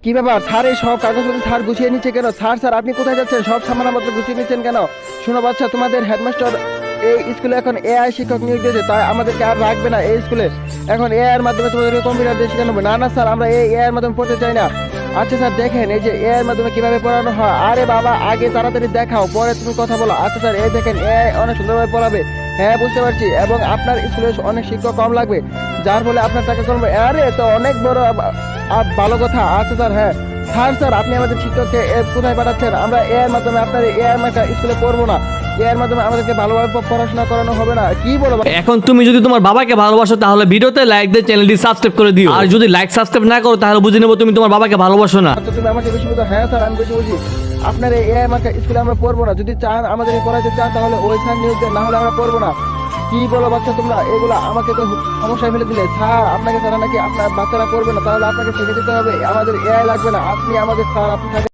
কি ব্যাপার স্যার? এই সব কাগজপত্র স্যার গুছিয়ে নিচ্ছে কেন? স্যার আপনি কোথায় যাচ্ছেন? সব সামানাপত্র গুছিয়ে নিচ্ছেন কেন? শোনো বাচ্চা, তোমাদের হেডমাস্টার এই স্কুলে এখন এআই শিক্ষক নিয়োগ দিয়েছে, তাই আমাদেরকে আর রাখবে না এই স্কুলে। এখন এআই এর মাধ্যমে তোমাদেরকে কম্পিউটার দিয়ে শেখানো হবে। না স্যার, আমরা এই এআই এর মাধ্যমে পড়তে চাই না। আচ্ছা স্যার, দেখেন এই যে এআই এর মাধ্যমে কিভাবে পড়ানো হয়। আরে বাবা, আগে তাড়াতাড়ি দেখাও, পরে তুমি কথা বলো। আচ্ছা স্যার, এই দেখেন এআই অনেক সুন্দরভাবে পড়াবে। হ্যাঁ বুঝতে পারছি, এবং আপনার স্কুলে অনেক শিক্ষক কম লাগবে, যার ফলে আপনার টাকা কমবে। আরে তো অনেক বড় ভালো কথা। আচ্ছা স্যার, হ্যাঁ স্যার আপনি আমাদের শিক্ষককে কোথায় পাঠাচ্ছেন? আমরা এর মাধ্যমে আপনার এর স্কুলে পড়বো না, এর মাধ্যমে আমাদেরকে ভালোভাবে পড়াশোনা করানো হবে না। কি বলো? এখন তুমি যদি তোমার বাবাকে ভালোবাসো তাহলে ভিডিওতে লাইক দিয়ে চ্যানেলটি সাবস্ক্রাইব করে দিও, আর যদি লাইক সাবস্ক্রাইব না করো তাহলে বুঝে নেবো তুমি তোমার বাবাকে ভালোবাসো না। আচ্ছা তুমি আমাকে বেশি বুঝো। হ্যাঁ স্যার, আমি বেশি বুঝি। আপনার এই এআই স্কুলে আমরা পড়বো না। যদি চান আমাদেরকে পড়াইতে চান তাহলে ওই স্যার নিয়োগ দেন, না হলে আমরা পড়বো না। কি বলো বাচ্চা তোমরা? এগুলো আমাকে তো সমস্যায় ফেলে দিলে। স্যার আপনাকে ছাড়া নাকি আপনার বাচ্চারা পড়বে না, তাহলে আপনাকে শিখে দিতে হবে। আমাদের এআই লাগবে না, আপনি আমাদের স্যার, আপনি থাকেন।